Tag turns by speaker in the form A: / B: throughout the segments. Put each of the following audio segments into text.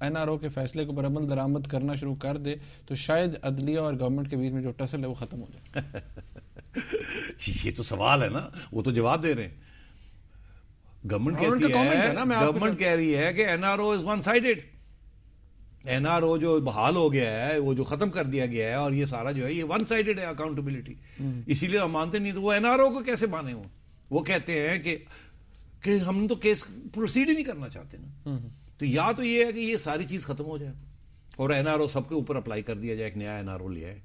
A: N R او کے فیصلے کے اوپر عمل درآمد کرنا شروع کر دے تو شاید عدلیہ اور گورنمنٹ کے بیچ میں جو ٹسل ہے وہ ختم ہو جائے.
B: یہ تو سوال ہے نا, وہ تو جواب دے رہے ہیں. گورنمنٹ کہہ رہی ہے کہ N R O is one sided. N R O جو بحال ہو گیا ہے, وہ جو ختم کر دیا گیا ہے, اور یہ سارا جو ہے یہ ون سائیڈڈ ہے اکاؤنٹیبلٹی. اسی لیے ہم مانتے نہیں. تو وہ این آر او کو کیسے مانے ہوں؟ وہ کہتے ہیں کہ ہم تو کیس پروسیڈ ہی نہیں کرنا چاہتے نا. تو یا تو یہ ہے کہ یہ ساری چیز ختم ہو جائے اور این آر او سب کے اوپر اپلائی کر دیا جائے, ایک نیا این آر او لیا ہے.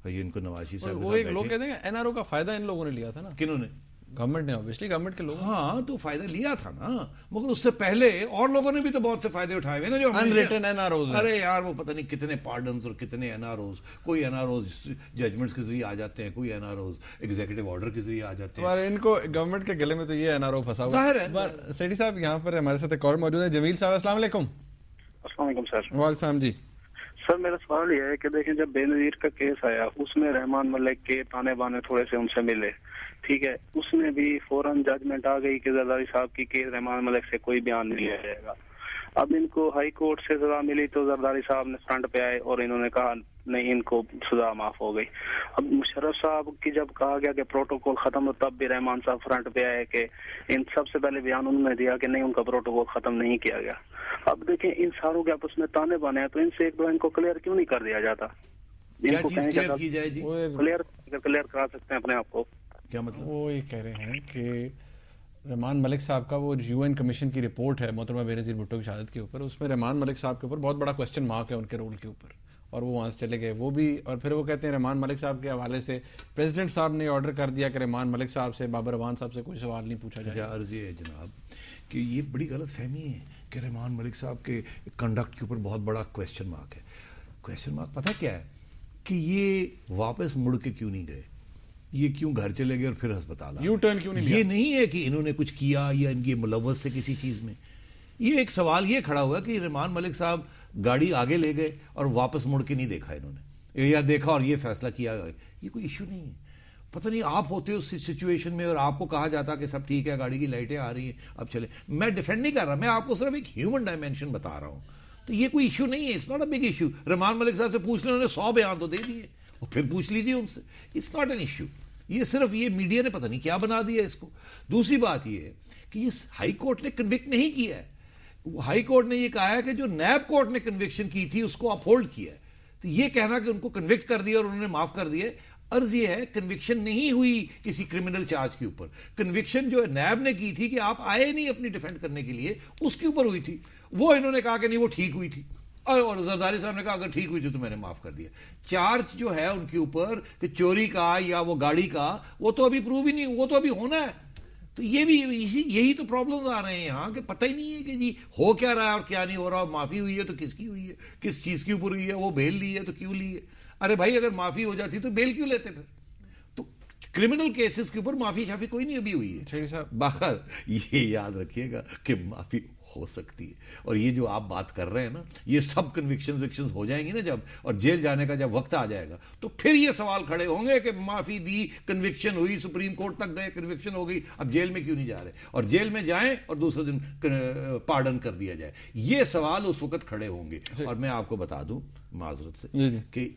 B: ان کو نواز شریف صاحب
A: وہ ایک لوگ کہتے ہیں این آر او کا فائدہ ان لوگوں نے لیا تھا نا.
B: کنہوں نے؟
A: گورنمنٹ نے, اوبیسلی گورنمنٹ کے لوگ.
B: ہاں تو فائدہ لیا تھا نا, مگر اس سے پہلے اور لوگوں نے بھی تو بہت سے فائدے اٹھائے ہوئے نا, جو
A: انریٹن این آر اوز.
B: ارے یار وہ پتہ نہیں کتنے پارڈنز اور کتنے این آر اوز. کوئی این آر اوز ججمنٹس کے ذریعے آ جاتے ہیں, کوئی N R Os executive order کے ذریعے آ جاتے ہیں.
A: اور ان کو گورنمنٹ کے گلے میں تو یہ این آر او پھنسا ہوا
B: ظاہر ہے.
A: سیٹھی صاحب یہاں پر ہمارے ساتھ ایک اور موجود ہے, جمیل صاحب. السلام علیکم.
C: السلام علیکم سر.
A: وعلیکم السلام جی.
C: سر میرا سوال یہ ہے کہ دیکھیں جب بے نظیر کا کیس آیا اس میں رحمان ملک کے تانے بانے تھوڑے سے ان سے ملے, ٹھیک ہے, اس میں بھی فوراً ججمنٹ آ گئی کہ زرداری صاحب کی کہ رحمان ملک سے کوئی بیان نہیں لیا جائے گا. اب ان کو ہائی کورٹ سے سزا ملی تو زرداری صاحب نے فرنٹ پہ آئے اور انہوں نے کہا نہیں ان کو سزا معاف ہو گئی. اب مشرف صاحب کی جب کہا گیا کہ پروٹوکول ختم ہو تب بھی رحمان صاحب فرنٹ پہ آئے کہ ان سب سے پہلے بیان انہوں نے دیا کہ نہیں ان کا پروٹوکول ختم نہیں کیا گیا. اب دیکھیں ان ساروں کے آپس میں تانے بانے ہیں, تو ان سے ایک دو ان کو کلیئر کیوں نہیں کر دیا جاتا؟
B: کیا چیز کلیئر کی جائے جی؟
C: کلیئر کرا سکتے ہیں اپنے آپ کو.
B: کیا مطلب؟
A: وہ یہ کہہ رہے ہیں کہ رحمان ملک صاحب کا وہ یو این کمیشن کی رپورٹ ہے محترمہ بینظیر بھٹو کی شہادت کے اوپر, اس میں رحمان ملک صاحب کے اوپر بہت بڑا کوسچن مارک ہے ان کے رول کے اوپر, اور وہ وہاں سے چلے گئے وہ بھی. اور پھر وہ کہتے ہیں رحمان ملک صاحب کے حوالے سے پریزیڈنٹ صاحب نے آرڈر کر دیا کہ رحمان ملک صاحب سے, بابر اعوان صاحب سے کوئی سوال نہیں پوچھا جائے.
B: عرض یہ ہے جناب کہ یہ بڑی غلط فہمی ہے کہ رحمان ملک صاحب کے کنڈکٹ کے اوپر بہت بڑا کوسچن مارک ہے. کوسچن مارک پتہ کیا ہے کہ یہ واپس مڑ کے کیوں نہیں گئے, یہ کیوں گھر چلے گئے اور پھر ہسپتال
A: یو ٹرن کیوں نہیں لیا؟
B: یہ نہیں ہے کہ انہوں نے کچھ کیا یا ان کی ملوث تھے کسی چیز میں. یہ ایک سوال یہ کھڑا ہوا کہ رحمان ملک صاحب گاڑی آگے لے گئے اور واپس مڑ کے نہیں دیکھا انہوں نے, یا دیکھا اور یہ فیصلہ کیا. یہ کوئی ایشو نہیں ہے. پتہ نہیں آپ ہوتے اس سچویشن میں اور آپ کو کہا جاتا کہ سب ٹھیک ہے, گاڑی کی لائٹیں آ رہی ہیں, اب چلے. میں ڈیفینڈ نہیں کر رہا, میں آپ کو صرف ایک ہیومن ڈائمینشن بتا رہا ہوں. تو یہ کوئی ایشو نہیں ہے, it's not a big issue. Rehman Malik صاحب سے پوچھ لیں, انہوں نے 100 بیان تو دے دیے, اور پھر پوچھ لیجیے ان سے. It's not an issue. یہ صرف یہ میڈیا نے پتہ نہیں کیا بنا دیا اس کو. دوسری بات یہ ہے کہ یہ ہائی کورٹ نے کنوکٹ نہیں کیا ہے. ہائی کورٹ نے یہ کہا ہے کہ جو نیب کورٹ نے کنوکشن کی تھی اس کو اپہولڈ کیا ہے. تو یہ کہنا کہ ان کو کنوکٹ کر دیا اور انہوں نے معاف کر دیا, عرض یہ ہے کنوکشن نہیں ہوئی کسی کرمنل چارج کے اوپر. کنوکشن جو نیب نے کی تھی کہ آپ آئے نہیں اپنی ڈیفینڈ کرنے کے لیے, اس کے اوپر ہوئی تھی. وہ انہوں نے کہا کہ نہیں وہ ٹھیک ہوئی تھی, اور زرداری صاحب نے کہا اگر ٹھیک ہوئی تھی تو میں نے معاف کر دیا. چارج جو ہے ان کے اوپر کہ چوری کا یا وہ گاڑی کا, وہ تو ابھی پروو ہی نہیں, وہ تو ابھی ہونا ہے. تو یہ بھی یہی تو پرابلمز آ رہے ہیں یہاں کہ پتہ ہی نہیں ہے کہ جی ہو کیا رہا ہے اور کیا نہیں ہو رہا. معافی ہوئی ہے تو کس کی ہوئی ہے, کس چیز کے اوپر ہوئی ہے, وہ بیل لی ہے تو کیوں لی ہے. ارے بھائی اگر معافی ہو جاتی تو بیل کیوں لیتے پھر؟ تو کرمنل کیسز کے اوپر معافی شافی کوئی نہیں ابھی ہوئی ہے. باہر یہ یاد رکھیے گا کہ معافی ہو سکتی ہے. اور یہ جو آپ بات کر رہے ہیں نا, یہ سب کنوکشنز ہو جائیں گی نا جب, اور جیل جانے کا جب وقت آ جائے گا تو پھر یہ سوال کھڑے ہوں گے کہ معافی دی, کنوکشن ہوئی, سپریم کورٹ تک گئے, کنوکشن ہو گئی, اب جیل میں کیوں نہیں جا رہے, اور جیل میں جائیں اور دوسرے دن پارڈن کر دیا جائے. یہ سوال اس وقت کھڑے ہوں گے. اور میں آپ کو بتا دوں معذرت سے کہ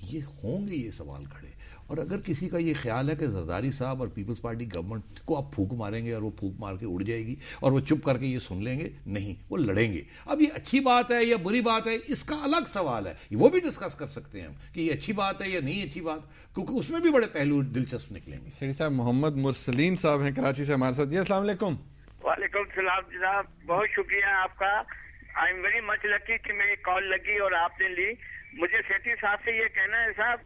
B: یہ ہوں گے یہ سوال کھڑے. اور اگر کسی کا یہ خیال ہے کہ زرداری صاحب اور پیپلز پارٹی گورنمنٹ کو آپ پھونک ماریں گے اور وہ پھونک مار کے اڑ جائے گی اور وہ چپ کر کے یہ سن لیں گے, نہیں, وہ لڑیں گے. اب یہ اچھی بات ہے یا بری بات ہے اس کا الگ سوال ہے, وہ بھی ڈسکس کر سکتے ہیں ہم کہ یہ اچھی بات ہے یا نہیں اچھی بات, کیونکہ اس میں بھی بڑے پہلو دلچسپ نکلیں گے.
A: سیٹھی صاحب محمد مرسلین صاحب ہیں کراچی سے ہمارے ساتھ. جی السلام علیکم.
D: وعلیکم السلام جناب, بہت شکریہ آپ کا. آئی ایم ویری مچ لکی کہ میری کال لگی اور آپ نے لی. مجھے سیٹھی صاحب سے یہ کہنا ہے صاحب,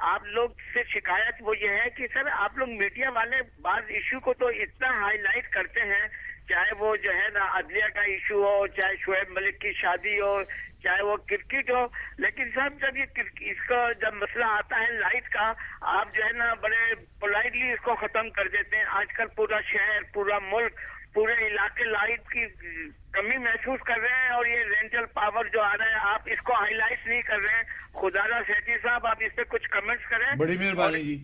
D: آپ لوگ سے شکایت وہ یہ ہے کہ سر آپ لوگ میڈیا والے بعض ایشو کو تو اتنا ہائی لائٹ کرتے ہیں, چاہے وہ جو ہے نا عدلیہ کا ایشو ہو, چاہے شعیب ملک کی شادی ہو, چاہے وہ کرکٹ ہو, لیکن صاحب جب یہ اس کا جب مسئلہ آتا ہے لائٹ کا, آپ جو ہے نا بڑے پولائٹلی اس کو ختم کر دیتے ہیں. آج کل پورا شہر, پورا ملک, پورے علاقے لائٹ کی کمی محسوس کر رہے ہیں, اور یہ رینٹل پاور جو آ رہا ہے آپ اس کو ہائی لائٹ نہیں کر رہے ہیں. خدا را سیٹھی صاحب آپ اس پہ کچھ کمنٹس کریں.
B: بڑی مہربانی جی.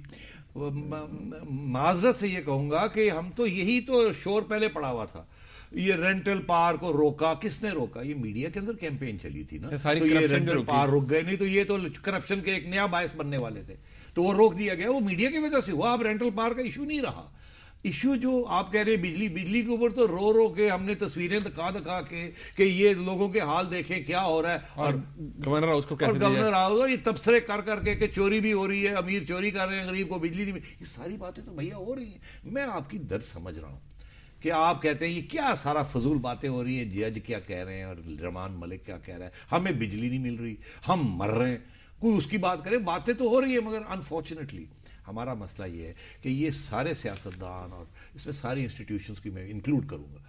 B: معذرت سے یہ کہوں گا کہ ہم تو یہی تو شور پہلے پڑا ہوا تھا یہ رینٹل پارک کو روکا، کس نے روکا؟ یہ میڈیا کے اندر کیمپین چلی تھی نا،
A: ساری
B: تو یہ
A: corruption
B: رینٹل
A: جو
B: پارک رک گئے، نہیں تو یہ تو کرپشن کے ایک نیا باعث بننے والے تھے، تو وہ روک دیا گیا، وہ میڈیا کی وجہ سے ہوا۔ اب رینٹل پارک کا ایشو نہیں رہا۔ ایشو جو آپ کہہ رہے ہیں بجلی کے اوپر، تو رو رو کے ہم نے تصویریں دکھا کے کہ یہ لوگوں کے حال دیکھیں کیا ہو رہا ہے، اور
A: گورنر ہاؤس کو کیسے
B: گورنر ہاؤس یہ تبصرے کر کے کہ چوری بھی ہو رہی ہے، امیر چوری کر رہے ہیں، غریب کو بجلی نہیں، یہ ساری باتیں تو بھیا ہو رہی ہیں۔ میں آپ کی درد سمجھ رہا ہوں کہ آپ کہتے ہیں یہ کیا سارا فضول باتیں ہو رہی ہیں، جج کیا کہہ رہے ہیں اور رحمان ملک کیا کہہ رہا ہے، ہمیں بجلی نہیں مل رہی، ہم مر رہے ہیں، کوئی اس کی بات کرے، باتیں تو ہو رہی ہیں، مگر انفارچونیٹلی ہمارا مسئلہ یہ ہے کہ یہ سارے سیاستدان اور اس میں ساری انسٹیٹیوشنز کی میں انکلوڈ کروں گا،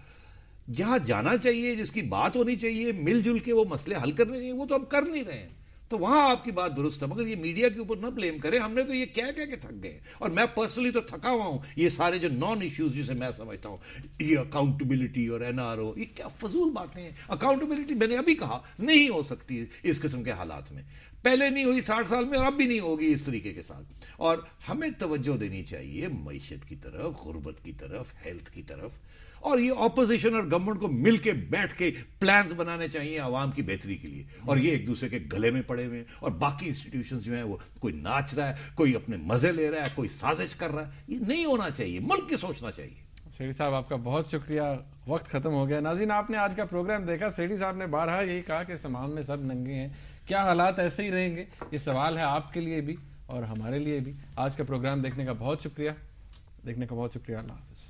B: جہاں جانا چاہیے، جس کی بات ہونی چاہیے، مل جل کے وہ مسئلے حل کرنے چاہیے، وہ تو ہم کر نہیں رہے ہیں، تو وہاں آپ کی بات درست ہے، مگر یہ میڈیا کے اوپر نہ بلیم کریں، ہم نے تو یہ کہہ کے تھک گئے، اور میں پرسنلی تو تھکا ہوا ہوں، یہ سارے جو نان ایشوز جسے میں سمجھتا ہوں، یہ اکاؤنٹیبلٹی اور NRO، یہ کیا فضول باتیں ہیں۔ اکاؤنٹیبلٹی میں نے ابھی کہا نہیں ہو سکتی اس قسم کے حالات میں، پہلے نہیں ہوئی 60 سال میں، اور اب بھی نہیں ہوگی اس طریقے کے ساتھ، اور ہمیں توجہ دینی چاہیے معیشت کی طرف، غربت کی طرف، ہیلتھ کی طرف، اور یہ اپوزیشن اور گورنمنٹ کو مل کے بیٹھ کے پلانز بنانے چاہیے عوام کی بہتری کے لیے، اور یہ ایک دوسرے کے گلے میں پڑے ہوئے ہیں، اور باقی انسٹیٹیوشنز جو ہیں وہ کوئی ناچ رہا ہے، کوئی اپنے مزے لے رہا ہے، کوئی سازش کر رہا ہے، یہ نہیں ہونا چاہیے، ملک کی سوچنا چاہیے۔
A: سیٹھی صاحب آپ کا بہت شکریہ، وقت ختم ہو گیا۔ ناظرین آپ نے آج کا پروگرام دیکھا، سیٹھی صاحب نے بارہا یہی کہا کہ سماج میں سب ننگے ہیں، کیا حالات ایسے ہی رہیں گے؟ یہ سوال ہے آپ کے لیے بھی اور ہمارے لیے بھی۔ آج کا پروگرام دیکھنے کا بہت شکریہ، اللہ حافظ۔